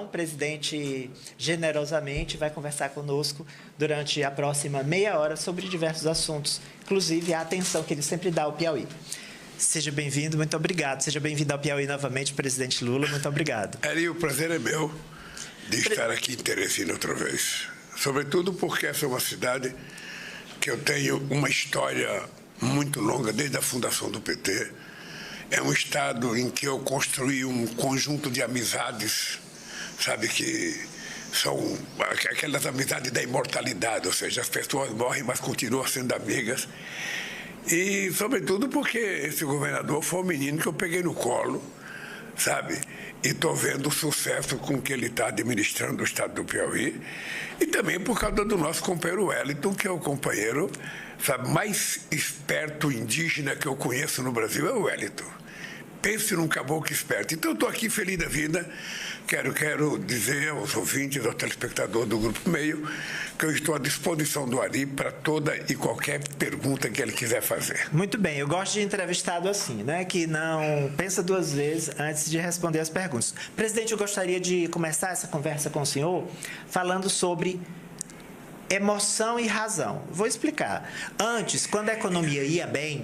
o presidente generosamente vai conversar conosco durante a próxima meia hora sobre diversos assuntos, inclusive a atenção que ele sempre dá ao Piauí. Seja bem-vindo, muito obrigado. Seja bem-vindo ao Piauí novamente, presidente Lula, muito obrigado. Eli, o prazer é meu de estar aqui em Teresina outra vez. Sobretudo porque essa é uma cidade que eu tenho uma história muito longa, desde a fundação do PT. É um estado em que eu construí um conjunto de amizades, sabe, que são aquelas amizades da imortalidade, ou seja, as pessoas morrem, mas continuam sendo amigas. E, sobretudo, porque esse governador foi um menino que eu peguei no colo, sabe? E estou vendo o sucesso com que ele está administrando o estado do Piauí. E também por causa do nosso companheiro Wellington, que é o companheiro, sabe, mais esperto indígena que eu conheço no Brasil, é o Wellington. Pense num caboclo esperto. Então, eu estou aqui feliz da vida. Quero dizer aos ouvintes, aos telespectadores do Grupo Meio, que eu estou à disposição do Ari para toda e qualquer pergunta que ele quiser fazer. Muito bem, eu gosto de entrevistado assim, né? Que não pensa duas vezes antes de responder as perguntas. Presidente, eu gostaria de começar essa conversa com o senhor falando sobre emoção e razão. Vou explicar. Antes, quando a economia ia bem,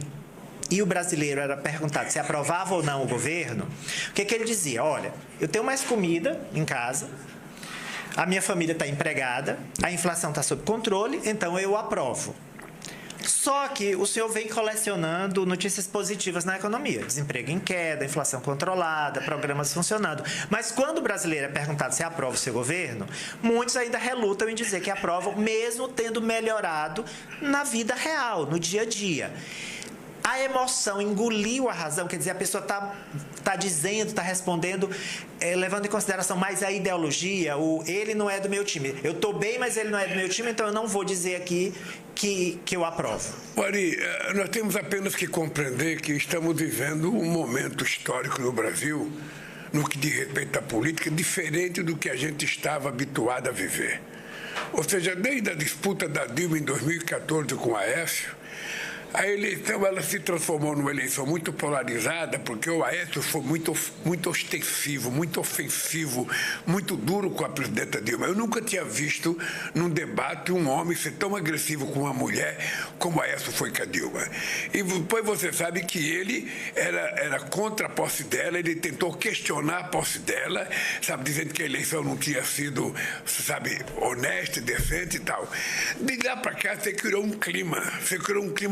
e o brasileiro era perguntado se aprovava ou não o governo, o que ele dizia? Olha, eu tenho mais comida em casa, a minha família está empregada, a inflação está sob controle, então eu aprovo. Só que o senhor vem colecionando notícias positivas na economia. Desemprego em queda, inflação controlada, programas funcionando. Mas quando o brasileiro é perguntado se aprova o seu governo, muitos ainda relutam em dizer que aprovam, mesmo tendo melhorado na vida real, no dia a dia. A emoção engoliu a razão, quer dizer, a pessoa está dizendo, está respondendo, levando em consideração mais a ideologia, ele não é do meu time. Eu estou bem, mas ele não é do meu time, então eu não vou dizer aqui que eu aprovo. Ari, nós temos apenas que compreender que estamos vivendo um momento histórico no Brasil, no que diz respeito à política, diferente do que a gente estava habituado a viver. Ou seja, desde a disputa da Dilma em 2014 com o Aécio, a eleição ela se transformou numa eleição muito polarizada, porque o Aécio foi muito ostensivo, muito ofensivo, muito duro com a presidenta Dilma. Eu nunca tinha visto num debate um homem ser tão agressivo com uma mulher como o Aécio foi com a Dilma. E depois você sabe que ele era contra a posse dela, ele tentou questionar a posse dela, sabe, dizendo que a eleição não tinha sido, sabe, honesta, decente e tal. De lá para cá você criou um clima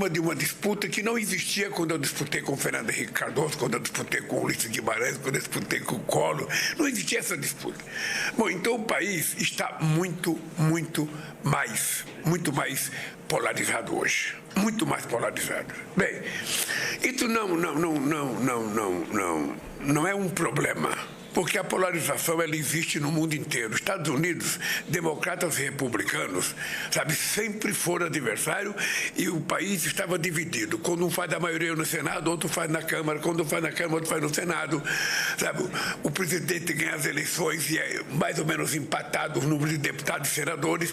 de uma disputa que não existia quando eu disputei com o Fernando Henrique Cardoso, quando eu disputei com o Ulisses Guimarães, quando eu disputei com o Collor. Não existia essa disputa. Bom, então o país está muito mais polarizado hoje. Muito mais polarizado. Bem, isso não é um problema. Porque a polarização ela existe no mundo inteiro. Estados Unidos, democratas e republicanos, sabe, sempre foram adversários e o país estava dividido. Quando um faz a maioria no Senado, outro faz na Câmara. Quando um faz na Câmara, outro faz no Senado. Sabe, o presidente ganha as eleições e é mais ou menos empatado o número de deputados e senadores.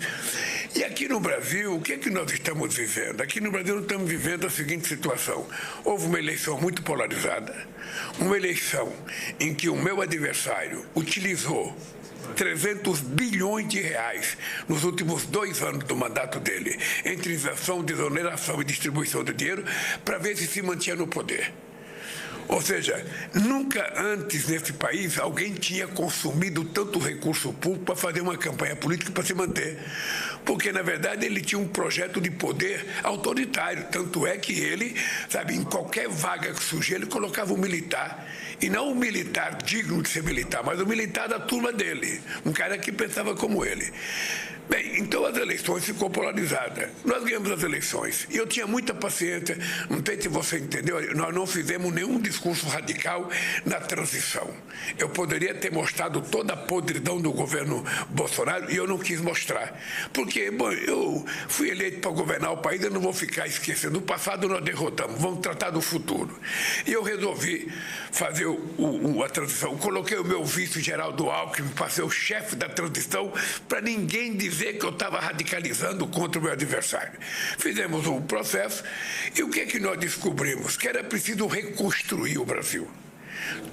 E aqui no Brasil, o que é que nós estamos vivendo? Aqui no Brasil, nós estamos vivendo a seguinte situação. Houve uma eleição muito polarizada, uma eleição em que o meu adversário utilizou 300 bilhões de reais nos últimos 2 anos do mandato dele, entre isenção, desoneração e distribuição de dinheiro, para ver se mantinha no poder. Ou seja, nunca antes nesse país alguém tinha consumido tanto recurso público para fazer uma campanha política para se manter. Porque, na verdade, ele tinha um projeto de poder autoritário. Tanto é que ele, sabe, em qualquer vaga que surgia, ele colocava um militar. E não um militar digno de ser militar, mas um militar da turma dele. Um cara que pensava como ele. Bem, então as eleições ficou polarizadas. Nós ganhamos as eleições. E eu tinha muita paciência. Não sei se você entendeu, nós não fizemos nenhum discurso radical na transição. Eu poderia ter mostrado toda a podridão do governo Bolsonaro e eu não quis mostrar. Porque, bom, eu fui eleito para governar o país, eu não vou ficar esquecendo. No passado nós derrotamos, vamos tratar do futuro. E eu resolvi fazer a transição. Eu coloquei o meu vice Geraldo Alckmin para ser o chefe da transição, para ninguém dizer que eu estava radicalizando contra o meu adversário. Fizemos um processo e o que é que nós descobrimos? Que era preciso reconstruir o Brasil.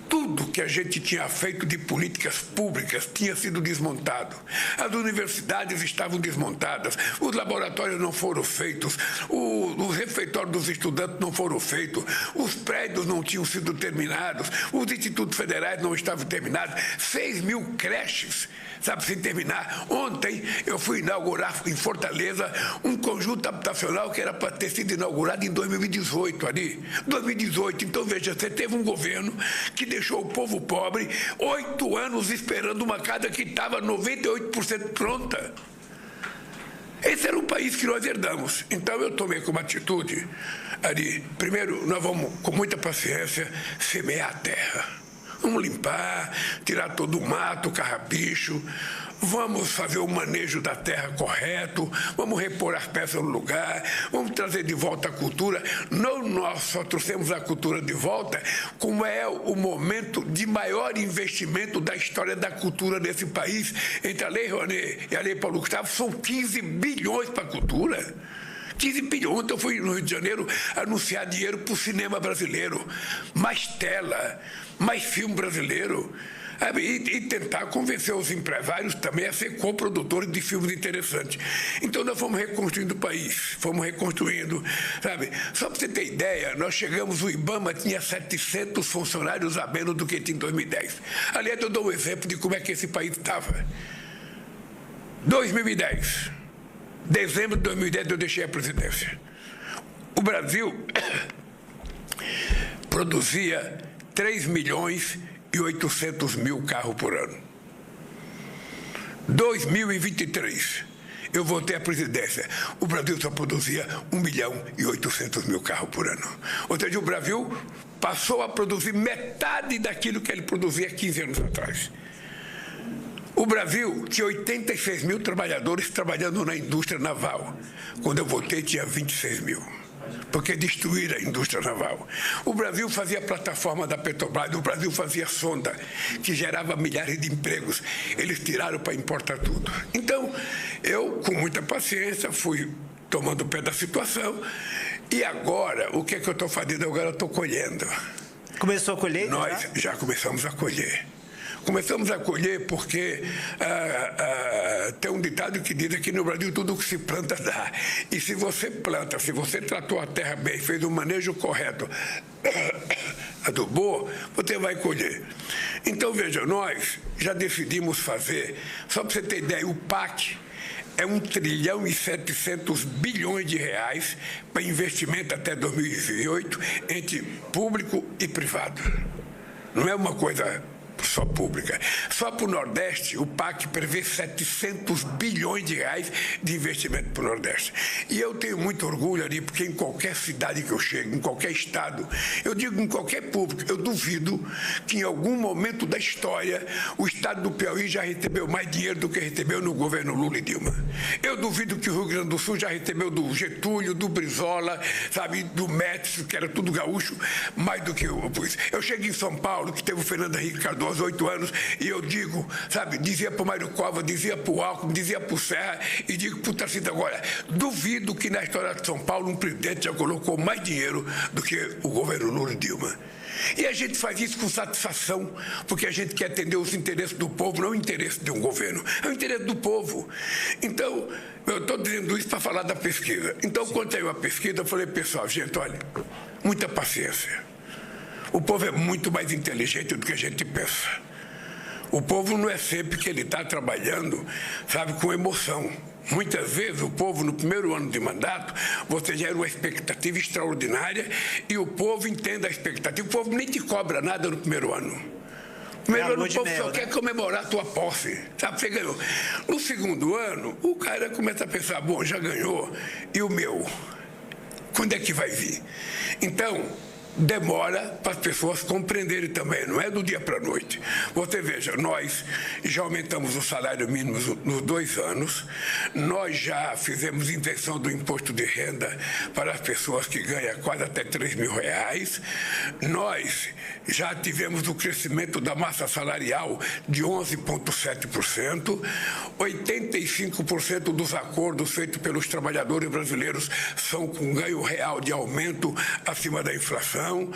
Tudo que a gente tinha feito de políticas públicas tinha sido desmontado. As universidades estavam desmontadas, os laboratórios não foram feitos, os refeitórios dos estudantes não foram feitos, os prédios não tinham sido terminados, os institutos federais não estavam terminados, 6.000 creches, sabe, sem terminar. Ontem eu fui inaugurar em Fortaleza um conjunto habitacional que era para ter sido inaugurado em 2018 ali. 2018, então veja, você teve um governo que deixou o povo pobre 8 anos esperando uma casa que estava 98% pronta. Esse era o país que nós herdamos. Então eu tomei como atitude ali, primeiro nós vamos com muita paciência semear a terra. Vamos limpar, tirar todo o mato, o carrapicho, vamos fazer o manejo da terra correto, vamos repor as peças no lugar, vamos trazer de volta a cultura. Não nós só trouxemos a cultura de volta, como é o momento de maior investimento da história da cultura desse país. Entre a Lei Rouanet e a Lei Paulo Gustavo, são 15 bilhões para a cultura. 15 bilhões. Ontem eu fui no Rio de Janeiro anunciar dinheiro para o cinema brasileiro. Mais tela, mais filme brasileiro. E tentar convencer os empresários também a ser coprodutores de filmes interessantes. Então nós fomos reconstruindo o país, fomos reconstruindo, sabe? Só para você ter ideia, nós chegamos, o IBAMA tinha 700 funcionários a menos do que tinha em 2010. Aliás, eu dou um exemplo de como é que esse país estava. 2010. Dezembro de 2010 eu deixei a presidência. O Brasil produzia 3.800.000 carros por ano. 2023, eu voltei à presidência. O Brasil só produzia 1.800.000 carros por ano. Ou seja, o Brasil passou a produzir metade daquilo que ele produzia 15 anos atrás. O Brasil tinha 86.000 trabalhadores trabalhando na indústria naval. Quando eu voltei, tinha 26.000. Porque destruíram a indústria naval. O Brasil fazia plataforma da Petrobras, o Brasil fazia sonda, que gerava milhares de empregos. Eles tiraram para importar tudo. Então, eu, com muita paciência, fui tomando o pé da situação. E agora, o que é que eu estou fazendo? Agora eu estou colhendo. Começou a colher? Nós já começamos a colher. Começamos a colher porque tem um ditado que diz que no Brasil tudo que se planta dá. E se você planta, se você tratou a terra bem, fez o manejo correto, adubou, você vai colher. Então, veja, nós já decidimos fazer, só para você ter ideia, o PAC é 1,7 trilhão de reais para investimento até 2028 entre público e privado. Não é uma coisa só pública. Só para o Nordeste, o PAC prevê 700 bilhões de reais de investimento para o Nordeste. E eu tenho muito orgulho ali, porque em qualquer cidade que eu chego, em qualquer estado, eu digo em qualquer público, eu duvido que em algum momento da história o estado do Piauí já recebeu mais dinheiro do que recebeu no governo Lula e Dilma. Eu duvido que o Rio Grande do Sul já recebeu do Getúlio, do Brizola, sabe, do Médici, que era tudo gaúcho, mais do que eu pus. Eu cheguei em São Paulo, que teve o Fernando Henrique Cardoso, 8 anos, e eu digo, sabe, dizia para o Mário Covas, dizia para o Alckmin, dizia para o Serra, e digo para o Tarcísio agora, duvido que na história de São Paulo um presidente já colocou mais dinheiro do que o governo Lula e Dilma. E a gente faz isso com satisfação, porque a gente quer atender os interesses do povo, não o interesse de um governo, é o interesse do povo. Então, eu estou dizendo isso para falar da pesquisa. Então, quando saiu a pesquisa, eu falei, pessoal, gente, olha, muita paciência. O povo é muito mais inteligente do que a gente pensa. O povo não é sempre que ele está trabalhando, sabe, com emoção. Muitas vezes o povo, no primeiro ano de mandato, você gera uma expectativa extraordinária e o povo entende a expectativa. O povo nem te cobra nada no primeiro ano. No primeiro ano o povo só quer comemorar a tua posse. Sabe, você ganhou. No segundo ano, o cara começa a pensar, bom, já ganhou, e o meu? Quando é que vai vir? Então, demora para as pessoas compreenderem também, não é do dia para a noite. Você veja, nós já aumentamos o salário mínimo nos 2 anos, nós já fizemos isenção do imposto de renda para as pessoas que ganham quase até R$3.000, nós já tivemos o crescimento da massa salarial de 11,7%, 85% dos acordos feitos pelos trabalhadores brasileiros são com ganho real de aumento acima da inflação. inflação,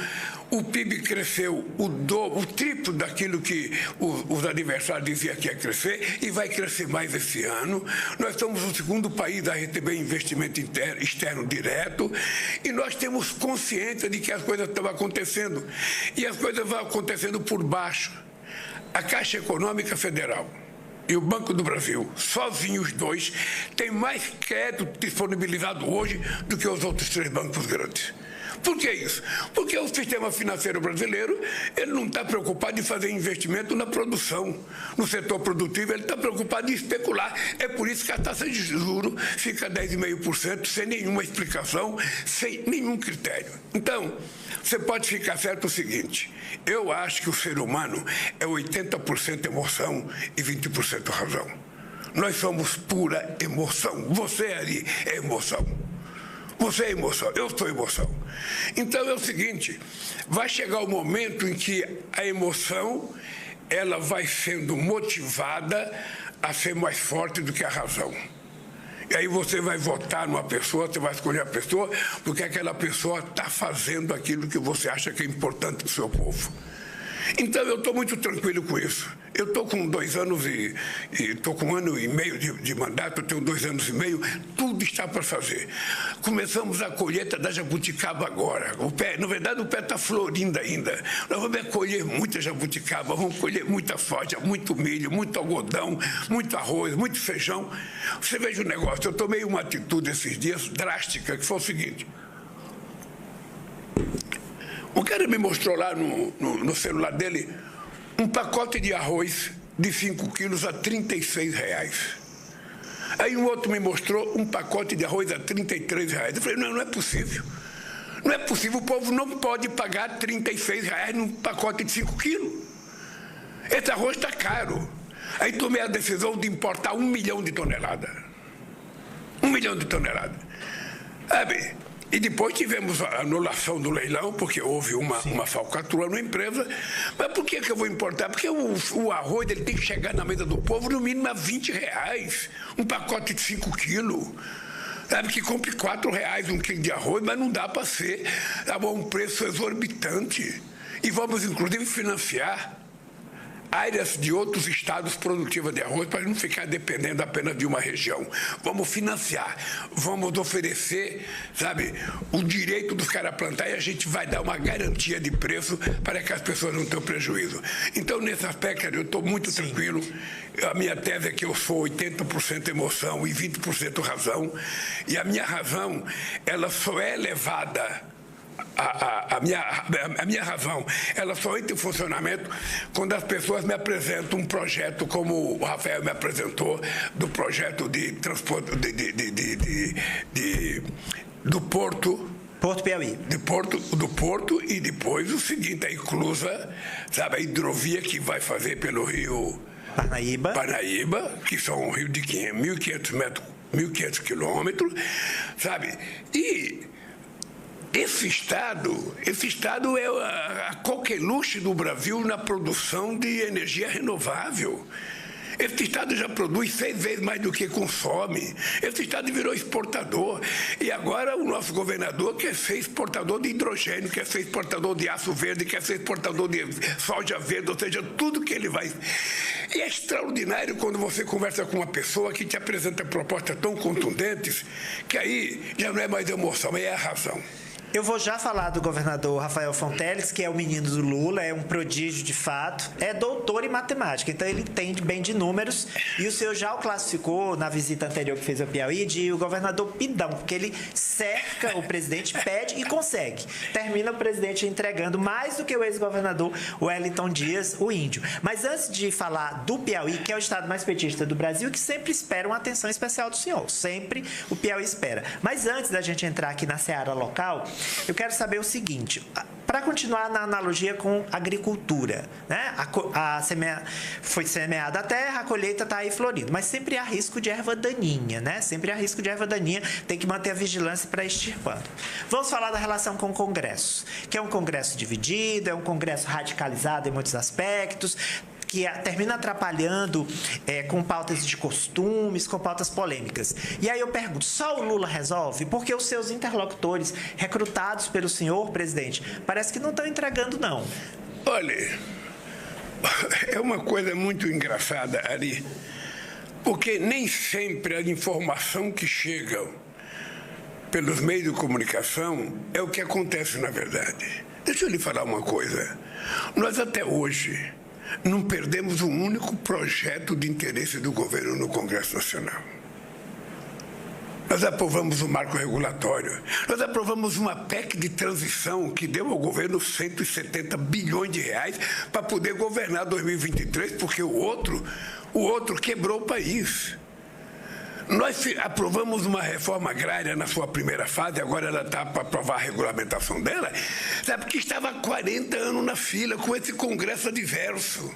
o PIB cresceu o triplo daquilo que os adversários diziam que ia crescer e vai crescer mais esse ano. Nós somos o segundo país a receber investimento externo direto e nós temos consciência de que as coisas estão acontecendo e as coisas vão acontecendo por baixo. A Caixa Econômica Federal e o Banco do Brasil, sozinhos os dois, têm mais crédito disponibilizado hoje do que os outros 3 bancos grandes. Por que isso? Porque o sistema financeiro brasileiro ele não está preocupado em fazer investimento na produção, no setor produtivo, ele está preocupado em especular. É por isso que a taxa de juros fica 10,5% sem nenhuma explicação, sem nenhum critério. Então, você pode ficar certo o seguinte, eu acho que o ser humano é 80% emoção e 20% razão. Nós somos pura emoção. Você ali é emoção. Você é emoção, eu sou emoção. Então é o seguinte, vai chegar o momento em que a emoção ela vai sendo motivada a ser mais forte do que a razão. E aí você vai votar numa pessoa, você vai escolher a pessoa, porque aquela pessoa está fazendo aquilo que você acha que é importante para o seu povo. Então, eu estou muito tranquilo com isso. Eu estou com 2 anos e estou com 1 ano e meio de mandato, eu tenho 2 anos e meio, tudo está para fazer. Começamos a colheita da jabuticaba agora. Na verdade, o pé está florindo ainda. Nós vamos colher muita jabuticaba, vamos colher muita soja, muito milho, muito algodão, muito arroz, muito feijão. Você veja o negócio, eu tomei uma atitude esses dias drástica, que foi o seguinte. O cara me mostrou lá no celular dele um pacote de arroz de 5 quilos a R$36. Aí um outro me mostrou um pacote de arroz a R$33. Eu falei, não é possível. Não é possível, o povo não pode pagar R$36 num pacote de 5 quilos. Esse arroz está caro. Aí tomei a decisão de importar 1 milhão de toneladas. 1 milhão de toneladas. Sabe? E depois tivemos a anulação do leilão, porque houve uma falcatrua na empresa. Mas por que eu vou importar? Porque o arroz ele tem que chegar na mesa do povo no mínimo a R$20. Um pacote de 5 quilos. Sabe, que compre R$4 um quilo de arroz, mas não dá para ser a um preço exorbitante. E vamos, inclusive, financiar áreas de outros estados produtivas de arroz para não ficar dependendo apenas de uma região. Vamos financiar, vamos oferecer, sabe, o direito dos caras plantar e a gente vai dar uma garantia de preço para que as pessoas não tenham prejuízo. Então, nesse aspecto, eu estou muito tranquilo. A minha tese é que eu sou 80% emoção e 20% razão. E a minha razão, ela só é levada... A minha razão, ela só entra em funcionamento quando as pessoas me apresentam um projeto como o Rafael me apresentou, do projeto de transporte do Porto. Porto Piauí. Do Porto e depois o seguinte, a inclusa, sabe, a hidrovia que vai fazer pelo rio Parnaíba, que são um rio de 1.500 metros, 1.500 quilômetros, sabe? E esse estado é a coqueluche do Brasil na produção de energia renovável. Esse estado já produz 6 vezes mais do que consome. Esse estado virou exportador. E agora o nosso governador quer ser exportador de hidrogênio, quer ser exportador de aço verde, quer ser exportador de soja verde, ou seja, tudo que ele vai... E é extraordinário quando você conversa com uma pessoa que te apresenta propostas tão contundentes, que aí já não é mais emoção, aí é a razão. Eu vou já falar do governador Rafael Fonteles, que é o menino do Lula, é um prodígio de fato, é doutor em matemática, então ele entende bem de números, e o senhor já o classificou na visita anterior que fez ao Piauí de o governador pidão, porque ele cerca o presidente, pede e consegue. Termina o presidente entregando mais do que o ex-governador Wellington Dias, o índio. Mas antes de falar do Piauí, que é o estado mais petista do Brasil, que sempre espera uma atenção especial do senhor, sempre o Piauí espera. Mas antes da gente entrar aqui na seara local, eu quero saber o seguinte, para continuar na analogia com agricultura, né? Foi semeada a terra, a colheita está aí florindo, mas sempre há risco de erva daninha, né? Sempre há risco de erva daninha, tem que manter a vigilância para extirpando. Vamos falar da relação com o Congresso, que é um Congresso dividido, é um Congresso radicalizado em muitos aspectos, que termina atrapalhando com pautas de costumes, com pautas polêmicas. E aí eu pergunto, só o Lula resolve? Porque os seus interlocutores, recrutados pelo senhor presidente, parece que não estão entregando, não. Olha, é uma coisa muito engraçada, Ari, porque nem sempre a informação que chega pelos meios de comunicação é o que acontece na verdade. Deixa eu lhe falar uma coisa. Nós até hoje não perdemos um único projeto de interesse do governo no Congresso Nacional. Nós aprovamos o marco regulatório. Nós aprovamos uma PEC de transição que deu ao governo 170 bilhões de reais para poder governar 2023, porque o outro quebrou o país. Nós aprovamos uma reforma agrária na sua primeira fase, agora ela está para aprovar a regulamentação dela, sabe, que estava há 40 anos na fila com esse Congresso adverso.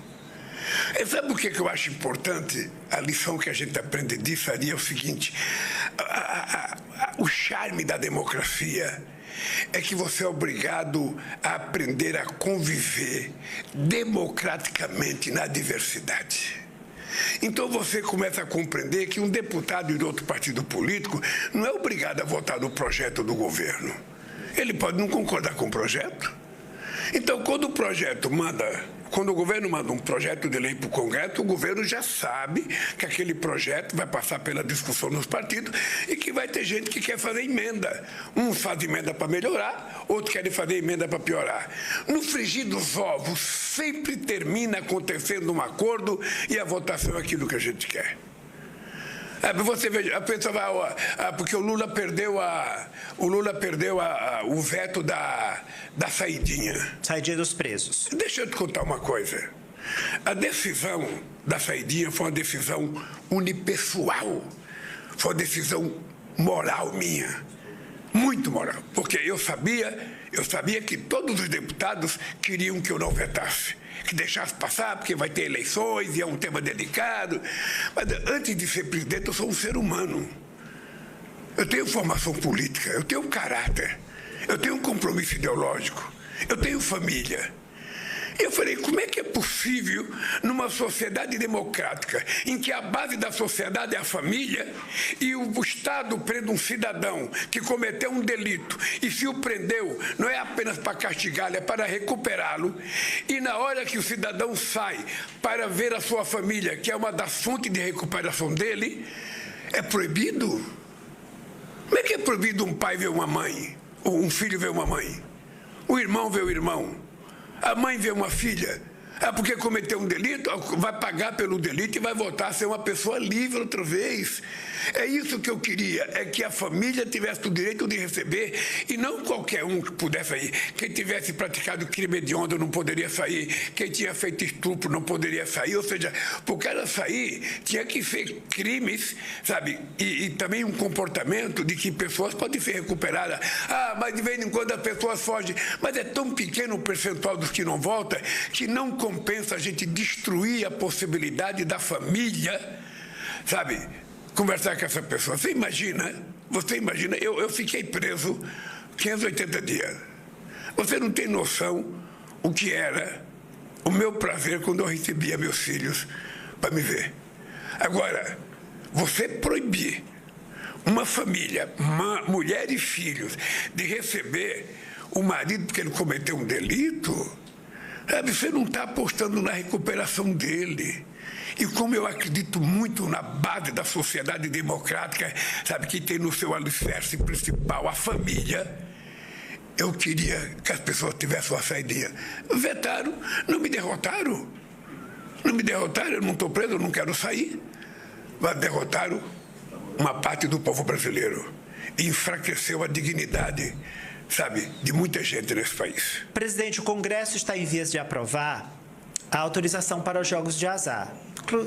E sabe o que eu acho importante? A lição que a gente aprende disso ali é o seguinte: o charme da democracia é que você é obrigado a aprender a conviver democraticamente na diversidade. Então você começa a compreender que um deputado de outro partido político não é obrigado a votar no projeto do governo. Ele pode não concordar com o projeto. Então, quando o governo manda um projeto de lei para o Congresso, o governo já sabe que aquele projeto vai passar pela discussão nos partidos e que vai ter gente que quer fazer emenda. Uns fazem emenda para melhorar, outros querem fazer emenda para piorar. No frigir dos ovos, sempre termina acontecendo um acordo e a votação é aquilo que a gente quer. Você veja, a pessoa vai, porque o Lula perdeu o veto da saidinha. Saidinha dos presos. Deixa eu te contar uma coisa. A decisão da saidinha foi uma decisão unipessoal. Foi uma decisão moral minha. Muito moral. Porque eu sabia que todos os deputados queriam que eu não vetasse. Que deixasse passar, porque vai ter eleições e é um tema delicado. Mas antes de ser presidente, eu sou um ser humano. Eu tenho formação política, eu tenho caráter, eu tenho um compromisso ideológico, eu tenho família. Eu falei, como é que é possível, numa sociedade democrática, em que a base da sociedade é a família, e o Estado prende um cidadão que cometeu um delito, e se o prendeu, não é apenas para castigá-lo, é para recuperá-lo, e na hora que o cidadão sai para ver a sua família, que é uma das fontes de recuperação dele, é proibido? Como é que é proibido um pai ver uma mãe, ou um filho ver uma mãe, um irmão ver o irmão? A mãe vê uma filha, porque cometeu um delito, vai pagar pelo delito e vai voltar a ser uma pessoa livre outra vez. É isso que eu queria, é que a família tivesse o direito de receber e não qualquer um que pudesse sair. Quem tivesse praticado crime hediondo não poderia sair, quem tinha feito estupro não poderia sair, ou seja, para o cara sair tinha que ser crimes, sabe, e também um comportamento de que pessoas podem ser recuperadas. Mas de vez em quando as pessoas fogem, mas é tão pequeno o percentual dos que não voltam que não compensa a gente destruir a possibilidade da família, sabe, conversar com essa pessoa. Você imagina, eu fiquei preso 580 dias. Você não tem noção o que era o meu prazer quando eu recebia meus filhos para me ver. Agora, você proibir uma família, uma mulher e filhos, de receber o marido porque ele cometeu um delito, sabe, você não está apostando na recuperação dele. E como eu acredito muito na base da sociedade democrática, sabe, que tem no seu alicerce principal a família, eu queria que as pessoas tivessem uma saidinha. Vetaram, não me derrotaram. Não me derrotaram, eu não estou preso, eu não quero sair. Mas derrotaram uma parte do povo brasileiro. E enfraqueceu a dignidade, sabe, de muita gente nesse país. Presidente, o Congresso está em vias de aprovar a autorização para os jogos de azar,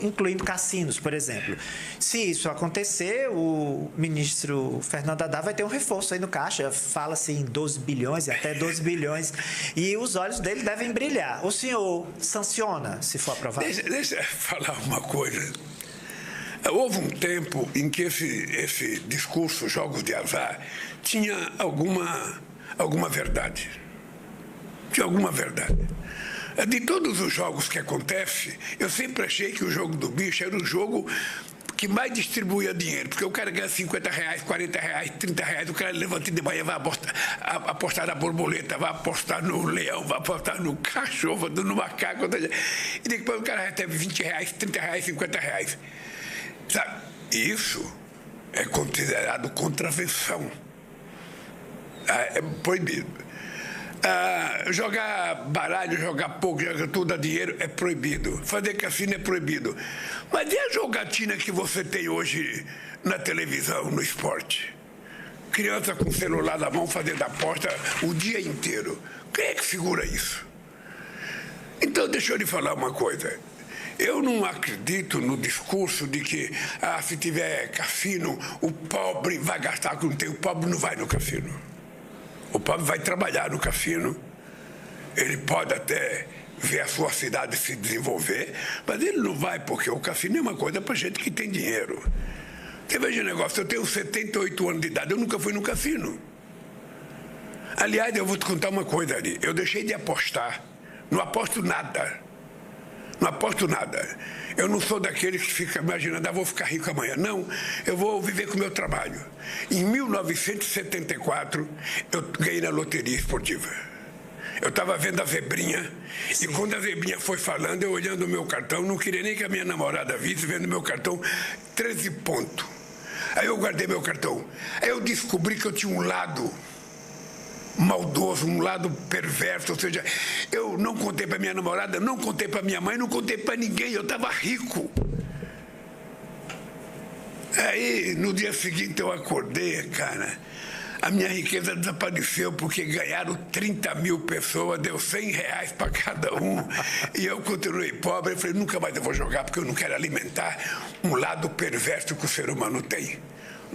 incluindo cassinos, por exemplo. Se isso acontecer, o ministro Fernando Haddad vai ter um reforço aí no caixa, fala-se em 12 bilhões, até 12 bilhões, e os olhos dele devem brilhar. O senhor sanciona, se for aprovado? Deixa eu falar uma coisa. Houve um tempo em que esse discurso, jogos de azar, tinha alguma verdade. Tinha alguma verdade. De todos os jogos que acontecem, eu sempre achei que o jogo do bicho era o jogo que mais distribuía dinheiro, porque o cara ganha R$50, R$40, R$30, o cara levanta de manhã, vai apostar na borboleta, vai apostar no leão, vai apostar no cachorro, no macaco, e depois o cara recebe R$20, R$30, R$50. Sabe? Isso é considerado contravenção. É proibido. Jogar baralho, jogar poker, jogar tudo a dinheiro é proibido. Fazer cassino é proibido. Mas e a jogatina que você tem hoje na televisão, no esporte? Criança com celular na mão fazendo aposta o dia inteiro. Quem é que segura isso? Então, deixa eu lhe falar uma coisa. Eu não acredito no discurso de que se tiver cassino, o pobre vai gastar com o tem. O pobre não vai no cassino. O pobre vai trabalhar no cassino, ele pode até ver a sua cidade se desenvolver, mas ele não vai, porque o cassino é uma coisa para gente que tem dinheiro. Você veja o negócio, eu tenho 78 anos de idade, eu nunca fui no cassino. Aliás, eu vou te contar uma coisa ali, eu deixei de apostar, não aposto nada. Não aposto nada. Eu não sou daqueles que ficam imaginando, vou ficar rico amanhã. Não, eu vou viver com o meu trabalho. Em 1974, eu ganhei na loteria esportiva. Eu estava vendo a zebrinha, e quando a zebrinha foi falando, eu olhando o meu cartão, não queria nem que a minha namorada visse, vendo meu cartão, 13 pontos. Aí eu guardei meu cartão. Aí eu descobri que eu tinha um lado maldoso, um lado perverso, ou seja, eu não contei para minha namorada, não contei para minha mãe, não contei para ninguém, eu estava rico. Aí, no dia seguinte, eu acordei, cara, a minha riqueza desapareceu, porque ganharam 30 mil pessoas, deu R$100 para cada um, e eu continuei pobre. Eu falei, nunca mais eu vou jogar, porque eu não quero alimentar um lado perverso que o ser humano tem.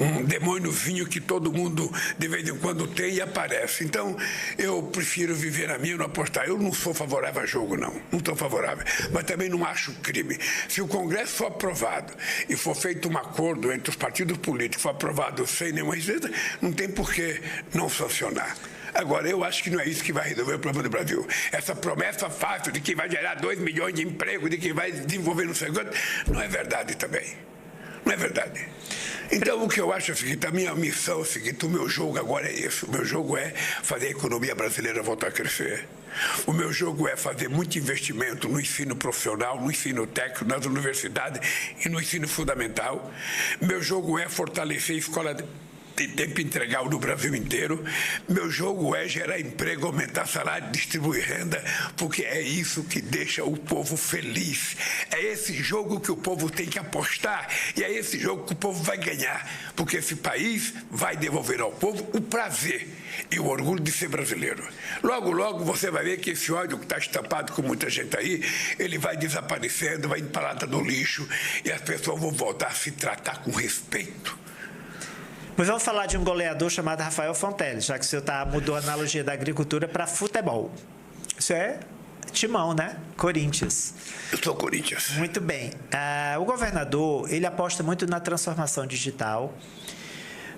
Um demôniozinho que todo mundo de vez em quando tem e aparece. Então, eu prefiro viver na minha e não apostar. Eu não sou favorável a jogo, não. Não estou favorável. Mas também não acho crime. Se o Congresso for aprovado e for feito um acordo entre os partidos políticos, for aprovado sem nenhuma receita, não tem por que não sancionar. Agora, eu acho que não é isso que vai resolver o problema do Brasil. Essa promessa fácil de que vai gerar 2 milhões de empregos, de que vai desenvolver não sei quanto, não é verdade também. Não é verdade. Então, o que eu acho é o seguinte, a minha missão é o seguinte, o meu jogo agora é isso. O meu jogo é fazer a economia brasileira voltar a crescer. O meu jogo é fazer muito investimento no ensino profissional, no ensino técnico, nas universidades e no ensino fundamental. Meu jogo é fortalecer a escola de tempo integral no Brasil inteiro. Meu jogo é gerar emprego, aumentar salário, distribuir renda, porque é isso que deixa o povo feliz. É esse jogo que o povo tem que apostar e é esse jogo que o povo vai ganhar, porque esse país vai devolver ao povo o prazer e o orgulho de ser brasileiro. Logo, logo você vai ver que esse ódio que está estampado com muita gente aí, ele vai desaparecendo, vai indo para a lata do lixo e as pessoas vão voltar a se tratar com respeito. Mas vamos falar de um goleador chamado Rafael Fonteles, já que o senhor mudou a analogia da agricultura para futebol. Isso é Timão, né? Corinthians. Eu sou Corinthians. Muito bem. O governador, ele aposta muito na transformação digital,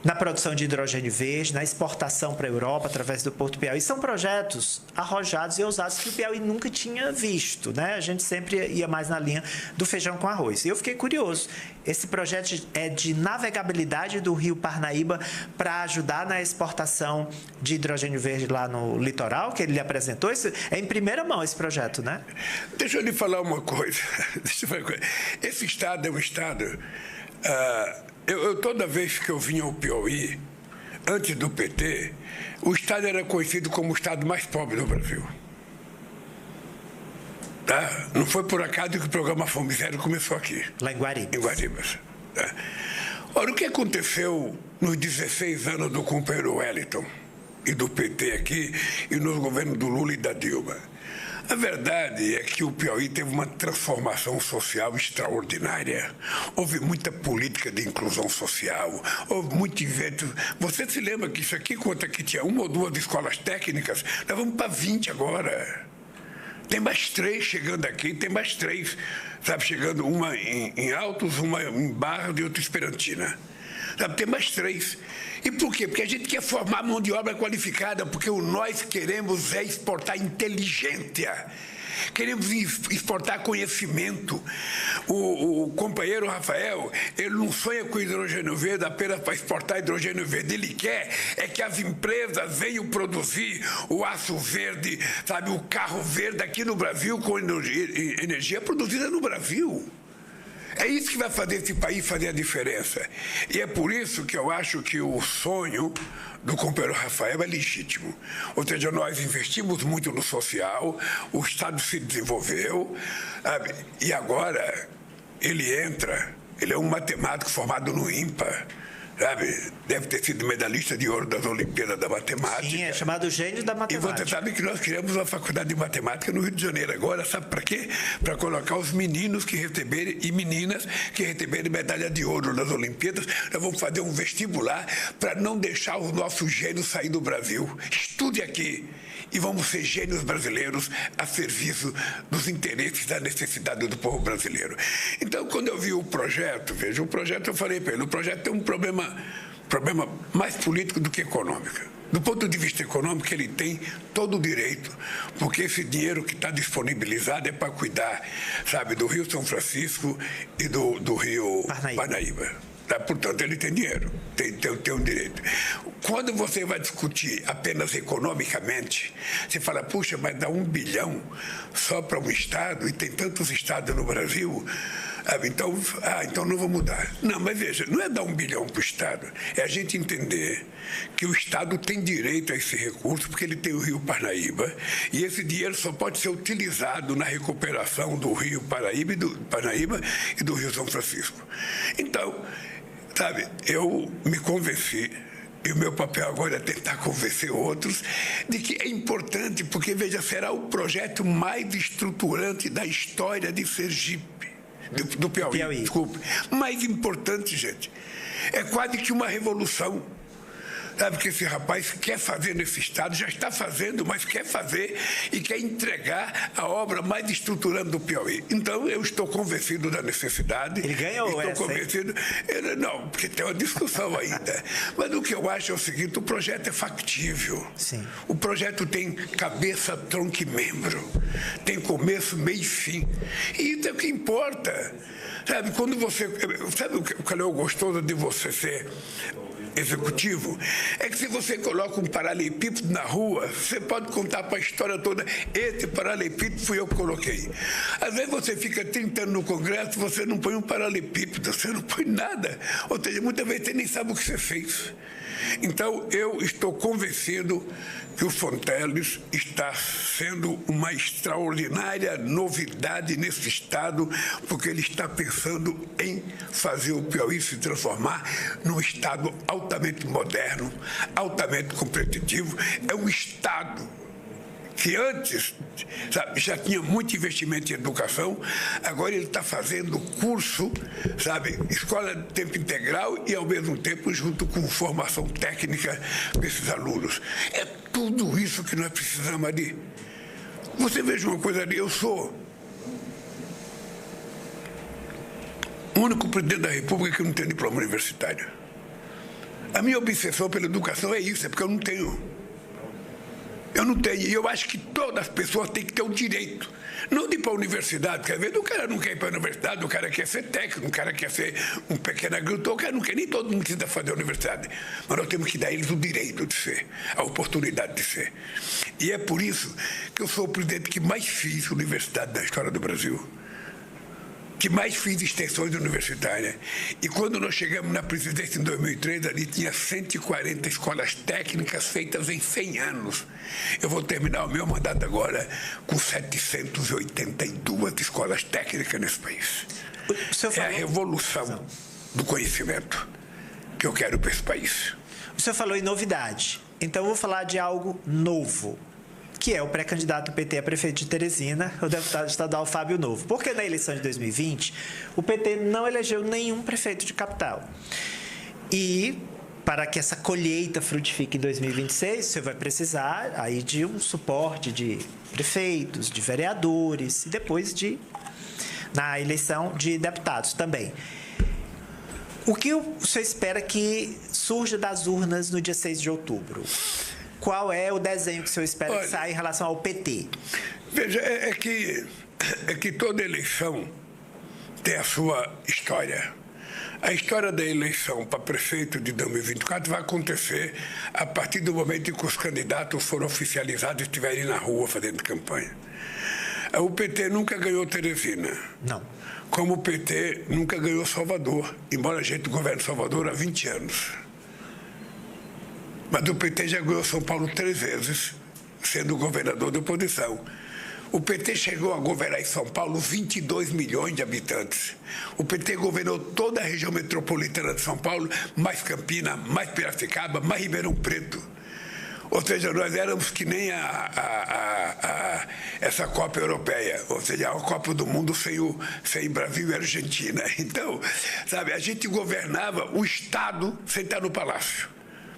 na produção de hidrogênio verde, na exportação para a Europa através do Porto Piauí. São projetos arrojados e ousados que o Piauí nunca tinha visto, né? A gente sempre ia mais na linha do feijão com arroz. E eu fiquei curioso. Esse projeto é de navegabilidade do Rio Parnaíba para ajudar na exportação de hidrogênio verde lá no litoral, que ele lhe apresentou. É em primeira mão esse projeto, né? Deixa eu lhe falar uma coisa. Esse estado é um estado... toda vez que eu vinha ao Piauí, antes do PT, o estado era conhecido como o estado mais pobre do Brasil. Tá? Não foi por acaso que o programa Fome Zero começou aqui. Lá em Guaribas. Em Guaribas. Tá? Ora, o que aconteceu nos 16 anos do companheiro Wellington e do PT aqui, e nos governos do Lula e da Dilma? A verdade é que o Piauí teve uma transformação social extraordinária. Houve muita política de inclusão social, houve muito evento. Você se lembra que isso aqui, quanto aqui tinha 1 ou 2 escolas técnicas, nós vamos para 20 agora. Tem mais 3 chegando aqui, tem mais 3, sabe, chegando uma em Altos, uma em Barra e outra em Esperantina. Sabe, tem mais 3. E por quê? Porque a gente quer formar mão de obra qualificada, porque o nós queremos é exportar inteligência. Queremos exportar conhecimento. O companheiro Rafael, ele não sonha com hidrogênio verde apenas para exportar hidrogênio verde. Ele quer é que as empresas venham produzir o aço verde, sabe, o carro verde aqui no Brasil com energia produzida no Brasil. É isso que vai fazer esse país fazer a diferença. E é por isso que eu acho que o sonho do companheiro Rafael é legítimo. Ou seja, nós investimos muito no social, o Estado se desenvolveu, sabe? E agora ele é um matemático formado no INPA, sabe? Deve ter sido medalhista de ouro das Olimpíadas da Matemática. Sim, é chamado gênio da matemática. E você sabe que nós criamos uma faculdade de matemática no Rio de Janeiro agora, sabe para quê? Para colocar os meninos que receberem e meninas que receberem medalha de ouro nas Olimpíadas. Nós vamos fazer um vestibular para não deixar os nossos gênios sair do Brasil. Estude aqui. E vamos ser gênios brasileiros a serviço dos interesses da necessidade do povo brasileiro. Então, quando eu vi o projeto, veja, o projeto, eu falei para ele, o projeto tem um problema mais político do que econômico. Do ponto de vista econômico, ele tem todo o direito, porque esse dinheiro que está disponibilizado é para cuidar, sabe, do Rio São Francisco e do Rio Parnaíba. Portanto, ele tem dinheiro, tem um direito. Quando você vai discutir apenas economicamente, você fala, puxa, mas dá 1 bilhão só para um Estado, e tem tantos estados no Brasil, então não vou mudar. Não, mas veja, não é dar 1 bilhão para o Estado, é a gente entender que o Estado tem direito a esse recurso, porque ele tem o Rio Parnaíba, e esse dinheiro só pode ser utilizado na recuperação do Rio Parnaíba e do Rio São Francisco. Então, sabe, eu me convenci, e o meu papel agora é tentar convencer outros, de que é importante, porque, veja, será o projeto mais estruturante da história de Sergipe, do Piauí. Desculpe. Mais importante, gente. É quase que uma revolução. Sabe que esse rapaz quer fazer nesse Estado, já está fazendo, mas quer fazer e quer entregar a obra mais estruturante do Piauí. Então, eu estou convencido da necessidade. Ele ganhou estou convencido. Não, porque tem uma discussão ainda. Mas o que eu acho é o seguinte, o projeto é factível. Sim. O projeto tem cabeça, tronco e membro. Tem começo, meio e fim. E isso é o que importa. Sabe, quando você... Sabe o que é o gostoso de você ser executivo? É que se você coloca um paralelepípedo na rua, você pode contar para a história toda, esse paralelepípedo fui eu que coloquei. Às vezes você fica 30 anos no Congresso, você não põe um paralelepípedo, você não põe nada. Ou seja, muitas vezes você nem sabe o que você fez. Então, eu estou convencido que o Fonteles está sendo uma extraordinária novidade nesse Estado, porque ele está pensando em fazer o Piauí se transformar num Estado altamente moderno, altamente competitivo. É um Estado que antes, sabe, já tinha muito investimento em educação, agora ele está fazendo curso, sabe, escola de tempo integral e, ao mesmo tempo, junto com formação técnica para esses alunos. É tudo isso que nós precisamos ali. Você veja uma coisa ali, eu sou o único presidente da República que não tem diploma universitário. A minha obsessão pela educação é isso, é porque eu não tenho. Eu não tenho, e eu acho que todas as pessoas têm que ter o direito, não de ir para a universidade, porque às vezes o cara não quer ir para a universidade, o cara quer ser técnico, o cara quer ser um pequeno agricultor, o cara não quer, nem todo mundo precisa fazer a universidade, mas nós temos que dar a eles o direito de ser, a oportunidade de ser. E é por isso que eu sou o presidente que mais fiz universidade na história do Brasil, que mais fiz extensões universitárias. E quando nós chegamos na presidência em 2003, ali tinha 140 escolas técnicas feitas em 100 anos. Eu vou terminar o meu mandato agora com 782 escolas técnicas nesse país. É a revolução do conhecimento que eu quero para esse país. O senhor falou em novidade. Então, eu vou falar de algo novo, que é o pré-candidato do PT a prefeito de Teresina, o deputado estadual Fábio Novo. Porque na eleição de 2020, o PT não elegeu nenhum prefeito de capital. E, para que essa colheita frutifique em 2026, você vai precisar aí de um suporte de prefeitos, de vereadores, e depois na eleição de deputados também. O que o senhor espera que surja das urnas no dia 6 de outubro? qual é o desenho que o senhor espera que saia em relação ao PT? Veja, é que toda eleição tem a sua história. A história da eleição para prefeito de 2024 vai acontecer a partir do momento em que os candidatos foram oficializados e estiverem na rua fazendo campanha. O PT nunca ganhou Teresina. Não. Como o PT nunca ganhou Salvador, embora a gente governe Salvador há 20 anos. Mas o PT já ganhou São Paulo 3 vezes, sendo governador da oposição. O PT chegou a governar em São Paulo 22 milhões de habitantes. O PT governou toda a região metropolitana de São Paulo, mais Campina, mais Piracicaba, mais Ribeirão Preto. Ou seja, nós éramos que nem essa Copa Europeia, ou seja, a Copa do Mundo sem Brasil e Argentina. Então, sabe, a gente governava o Estado sem estar no Palácio,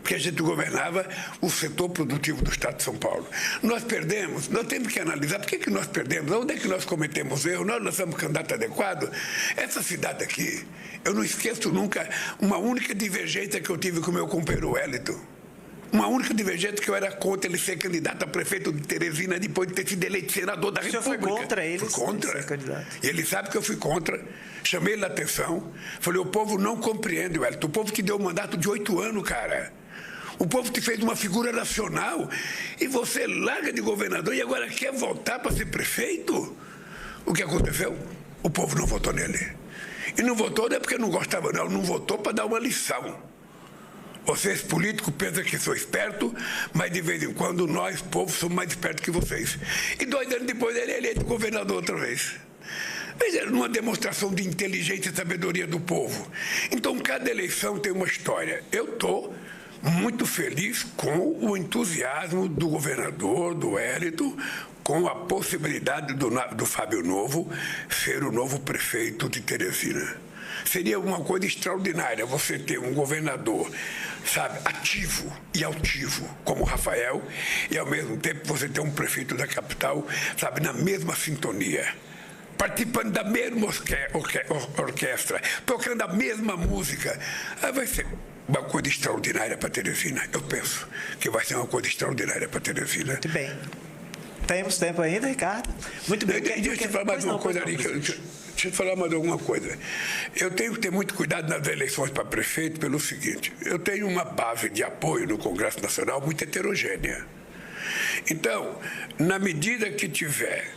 porque a gente governava o setor produtivo do Estado de São Paulo. Nós perdemos, nós temos que analisar por que nós perdemos, onde é que nós cometemos erro, nós somos candidato adequado. Essa cidade aqui, eu não esqueço nunca uma única divergência que eu tive com o meu companheiro Wellington. Uma única divergência que eu era contra ele ser candidato a prefeito de Teresina depois de ter sido eleito senador da República. O senhor foi contra ele? Fui contra. E ele sabe que eu fui contra. Chamei ele a atenção. Falei, o povo não compreende, Wellington. O povo te deu um mandato de 8 anos, cara. O povo te fez uma figura nacional e você larga de governador e agora quer voltar para ser prefeito? O que aconteceu? O povo não votou nele. E não votou não é porque não gostava, não votou para dar uma lição. Vocês, políticos, pensam que sou esperto, mas de vez em quando nós, povo, somos mais espertos que vocês. E 2 anos depois ele é eleito governador outra vez. Veja, numa demonstração de inteligência e sabedoria do povo. Então, cada eleição tem uma história. Eu estou muito feliz com o entusiasmo do governador, do Wellington, com a possibilidade do Fábio Novo ser o novo prefeito de Teresina. Seria uma coisa extraordinária você ter um governador, sabe, ativo e altivo, como o Rafael, e ao mesmo tempo você ter um prefeito da capital, sabe, na mesma sintonia, participando da mesma orquestra, tocando a mesma música. Vai ser uma coisa extraordinária para Teresina. Eu penso que vai ser uma coisa extraordinária para Teresina. Muito bem. Temos tempo ainda, Ricardo? Muito bem. Deixa eu te falar mais uma coisa ali. Deixa eu te falar mais alguma coisa. Eu tenho que ter muito cuidado nas eleições para prefeito pelo seguinte: eu tenho uma base de apoio no Congresso Nacional muito heterogênea. Então, na medida que tiver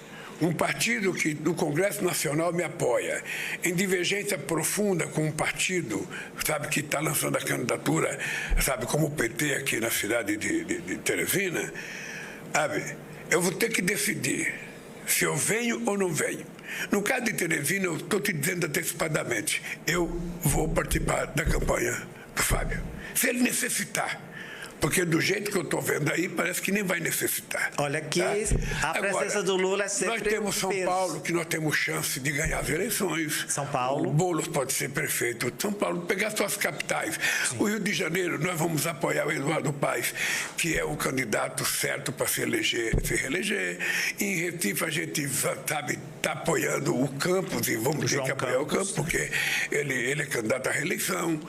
um partido que no Congresso Nacional me apoia, em divergência profunda com um partido, sabe, que está lançando a candidatura, sabe, como o PT aqui na cidade de Teresina, sabe, eu vou ter que decidir se eu venho ou não venho. No caso de Teresina, eu estou te dizendo antecipadamente, eu vou participar da campanha do Fábio, se ele necessitar. Porque do jeito que eu estou vendo aí, parece que nem vai necessitar. Olha que a presença do Lula é sempre nós temos São Paulo, que nós temos chance de ganhar as eleições. São Paulo. O Boulos pode ser prefeito de São Paulo, pegar suas capitais. Sim. O Rio de Janeiro, nós vamos apoiar o Eduardo Paes, que é o candidato certo para se reeleger. Em Recife, a gente, sabe, está apoiando o Campos, e vamos ter que apoiar o Campos, porque ele é candidato à reeleição.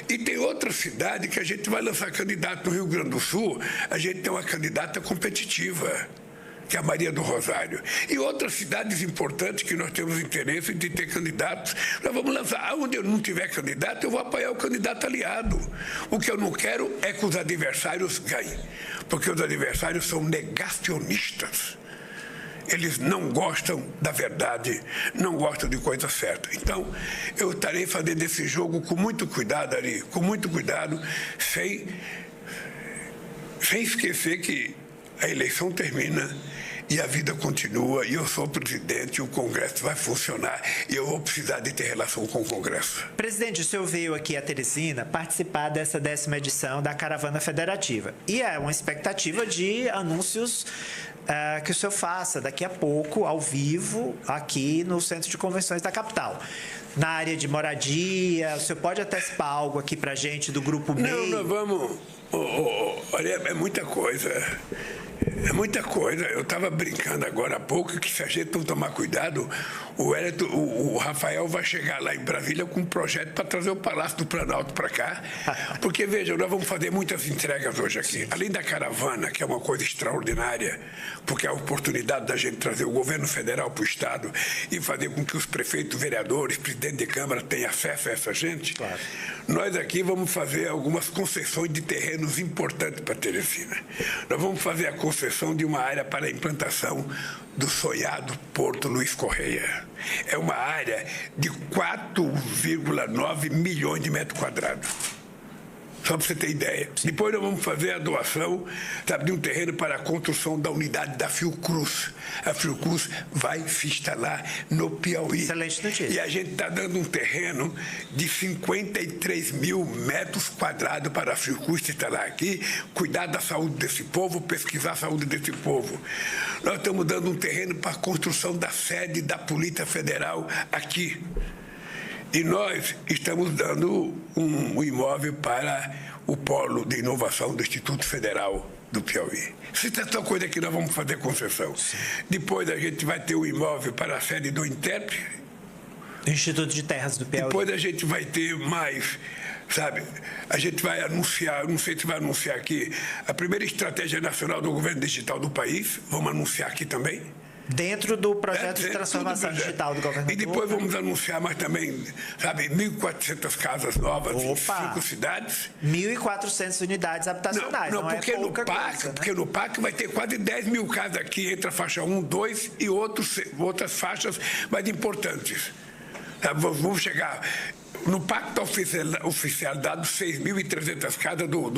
E tem outra cidade que a gente vai lançar candidato no Rio Grande do Sul, a gente tem uma candidata competitiva, que é a Maria do Rosário. E outras cidades importantes que nós temos interesse de ter candidatos, nós vamos lançar. Onde eu não tiver candidato, eu vou apoiar o candidato aliado. O que eu não quero é que os adversários ganhem, porque os adversários são negacionistas. Eles não gostam da verdade, não gostam de coisa certa. Então, eu estarei fazendo esse jogo com muito cuidado, Ari, com muito cuidado, sem esquecer que a eleição termina e a vida continua, e eu sou presidente, e o Congresso vai funcionar, e eu vou precisar de ter relação com o Congresso. Presidente, o senhor veio aqui a Teresina participar dessa 10ª edição da Caravana Federativa, e é uma expectativa de anúncios que o senhor faça daqui a pouco, ao vivo, aqui no Centro de Convenções da capital. Na área de moradia, o senhor pode antecipar algo aqui para a gente do Grupo MEI? Não, nós vamos... Olha, é muita coisa. É muita coisa. Eu estava brincando agora há pouco que se a gente não tomar cuidado, o Rafael vai chegar lá em Brasília com um projeto para trazer o Palácio do Planalto para cá. Porque, veja, nós vamos fazer muitas entregas hoje aqui. Além da caravana, que é uma coisa extraordinária, porque é a oportunidade da gente trazer o governo federal para o Estado e fazer com que os prefeitos, vereadores, presidente de Câmara tenham acesso a essa gente. Claro. Nós aqui vamos fazer algumas concessões de terrenos importantes para Teresina. Nós vamos fazer a concessão de uma área para a implantação do sonhado Porto Luiz Correia. É uma área de 4,9 milhões de metros quadrados. Só para você ter ideia. Depois nós vamos fazer a doação, sabe, de um terreno para a construção da unidade da Fiocruz. A Fiocruz vai se instalar no Piauí. Excelente notícia. E a gente está dando um terreno de 53 mil metros quadrados para a Fiocruz se instalar aqui, cuidar da saúde desse povo, pesquisar a saúde desse povo. Nós estamos dando um terreno para a construção da sede da Polícia Federal aqui. E nós estamos dando um imóvel para o polo de inovação do Instituto Federal do Piauí. Isso é só coisa que nós vamos fazer concessão. Depois a gente vai ter o imóvel para a sede do INTEP. Instituto de Terras do Piauí. Depois a gente vai ter mais, sabe, a gente vai anunciar, não sei se vai anunciar aqui, a primeira estratégia nacional do governo digital do país. Vamos anunciar aqui também. Dentro do projeto de transformação digital do governo. E depois vamos anunciar mais também, sabe, 1.400 casas novas em 5 cidades. 1.400 unidades habitacionais. Não, porque, é pouca coisa, né? Porque no PAC vai ter quase 10 mil casas aqui, entre a faixa 1, 2 e outras faixas mais importantes. Vamos chegar... No Pacto Oficial dado 6.300 casas do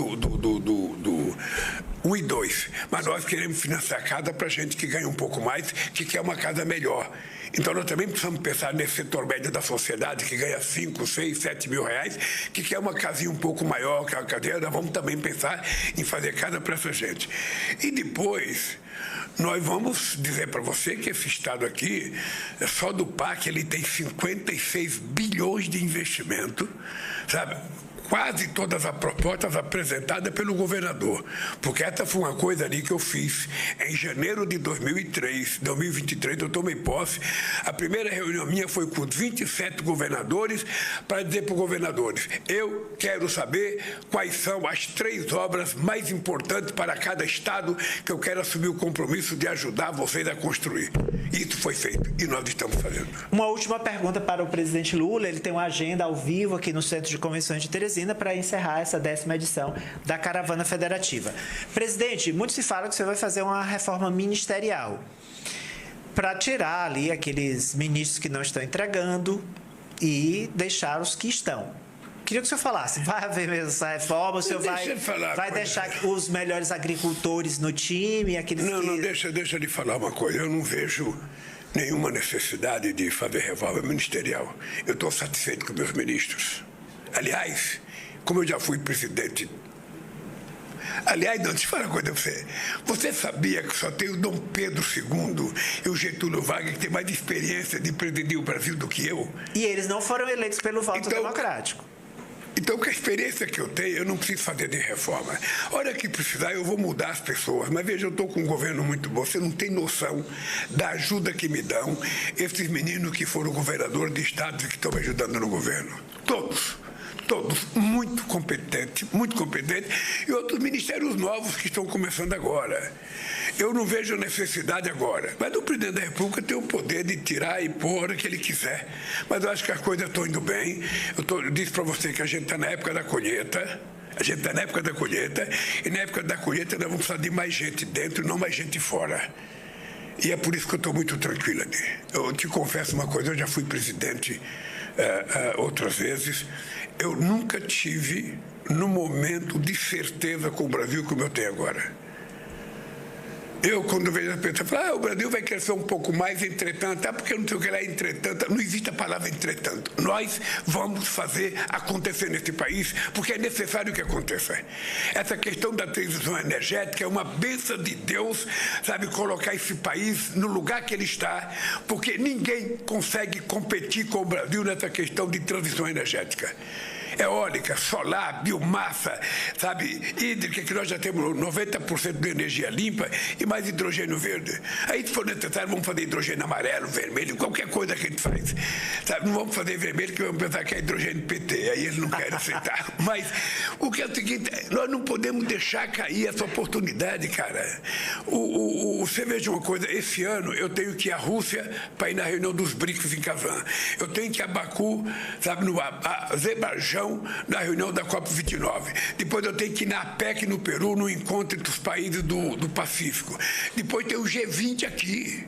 1 e 2. Mas nós queremos financiar casa para gente que ganha um pouco mais, que quer uma casa melhor. Então nós também precisamos pensar nesse setor médio da sociedade que ganha 5, 6, 7 mil reais, que quer uma casinha um pouco maior que a cadeira. Nós vamos também pensar em fazer casa para essa gente. E depois... nós vamos dizer para você que esse Estado aqui, só do PAC, ele tem 56 bilhões de investimento, sabe? Quase todas as propostas apresentadas pelo governador, porque essa foi uma coisa ali que eu fiz em janeiro de 2023, eu tomei posse. A primeira reunião minha foi com 27 governadores para dizer para os governadores: eu quero saber quais são as 3 obras mais importantes para cada estado que eu quero assumir o compromisso de ajudar vocês a construir. Isso foi feito e nós estamos fazendo. Uma última pergunta para o presidente Lula. Ele tem uma agenda ao vivo aqui no Centro de Convenções de Teresina para encerrar essa 10ª edição da Caravana Federativa. Presidente, muito se fala que você vai fazer uma reforma ministerial para tirar ali aqueles ministros que não estão entregando e deixar os que estão. Queria que o senhor falasse, vai haver mesmo essa reforma, o senhor vai deixar os melhores agricultores no time, aqueles Não, deixa de falar uma coisa. Eu não vejo nenhuma necessidade de fazer reforma ministerial. Eu estou satisfeito com meus ministros. Aliás, como eu já fui presidente... Aliás, não, deixa eu falar uma coisa para você. Você sabia que só tem o Dom Pedro II e o Getúlio Vargas que tem mais experiência de presidir o Brasil do que eu? E eles não foram eleitos pelo voto democrático. Então, com a experiência que eu tenho, eu não preciso fazer de reforma. A hora que precisar, eu vou mudar as pessoas. Mas veja, eu estou com um governo muito bom. Você não tem noção da ajuda que me dão esses meninos que foram governadores de estados e que estão me ajudando no governo. Todos muito competentes, e outros ministérios novos que estão começando agora. Eu não vejo necessidade agora, mas o presidente da República tem o poder de tirar e pôr a hora que ele quiser. Mas eu acho que as coisas estão indo bem. Eu disse para você que a gente está na época da colheita. E na época da colheita nós vamos precisar de mais gente dentro e não mais gente fora. E é por isso que eu estou muito tranquilo ali. Eu te confesso uma coisa, eu já fui presidente outras vezes. Eu nunca tive, no momento, de certeza com o Brasil como eu tenho agora. Eu, quando vejo as pessoas, falo, o Brasil vai crescer um pouco mais, entretanto, porque não sei o que lá, entretanto, não existe a palavra entretanto. Nós vamos fazer acontecer nesse país, porque é necessário que aconteça. Essa questão da transição energética é uma bênção de Deus, sabe, colocar esse país no lugar que ele está, porque ninguém consegue competir com o Brasil nessa questão de transição energética. eólica, solar, biomassa, sabe, hídrica, que nós já temos 90% de energia limpa e mais hidrogênio verde. Aí, se for necessário, vamos fazer hidrogênio amarelo, vermelho, qualquer coisa que a gente faz. Sabe? Não vamos fazer vermelho, que vamos pensar que é hidrogênio PT, aí eles não querem aceitar. Mas o que é o seguinte, nós não podemos deixar cair essa oportunidade, cara. Você veja uma coisa, esse ano eu tenho que ir à Rússia para ir na reunião dos BRICS em Kazan. Eu tenho que ir a Baku, sabe, no Azerbaijão, na reunião da COP29. Depois eu tenho que ir na APEC, no Peru, no encontro entre os países do Pacífico. Depois tem o G20 aqui.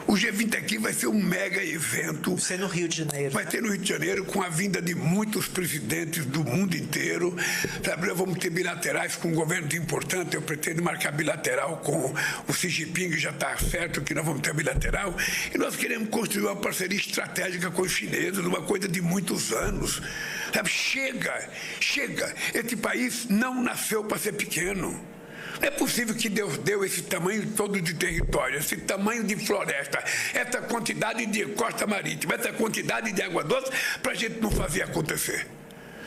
O G20 aqui vai ser um mega evento. Vai ser no Rio de Janeiro. Vai ter no Rio de Janeiro, com a vinda de muitos presidentes do mundo inteiro. Sabe, nós vamos ter bilaterais com governos importantes. Eu pretendo marcar bilateral com o Xi Jinping, já está certo que nós vamos ter bilateral. E nós queremos construir uma parceria estratégica com os chineses, uma coisa de muitos anos. Sabe, chega. Esse país não nasceu para ser pequeno. Não é possível que Deus deu esse tamanho todo de território, esse tamanho de floresta, essa quantidade de costa marítima, essa quantidade de água doce, para a gente não fazer acontecer.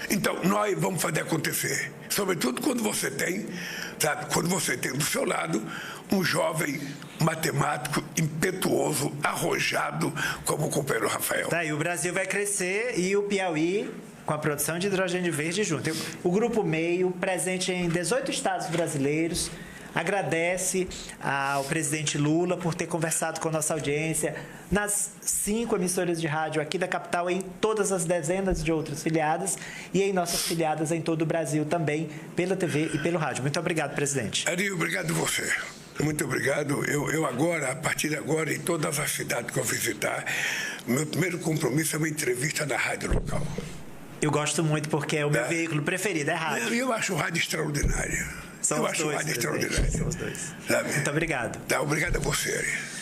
Então, nós vamos fazer acontecer. Sobretudo quando você tem, sabe, quando você tem do seu lado um jovem matemático, impetuoso, arrojado, como o companheiro Rafael. Tá, e o Brasil vai crescer e o Piauí com a produção de hidrogênio verde junto. O Grupo Meio, presente em 18 estados brasileiros, agradece ao presidente Lula por ter conversado com a nossa audiência nas 5 emissoras de rádio aqui da capital, em todas as dezenas de outras filiadas e em nossas filiadas em todo o Brasil também, pela TV e pelo rádio. Muito obrigado, presidente. Ari, obrigado a você. Muito obrigado. Eu agora, a partir de agora, em todas as cidades que eu visitar, meu primeiro compromisso é uma entrevista na rádio local. Eu gosto muito porque é o meu veículo preferido, é rádio. Eu acho o rádio extraordinário. São os dois, extraordinário. São os dois. Sabe? Muito obrigado. Tá, obrigado a você, Ari.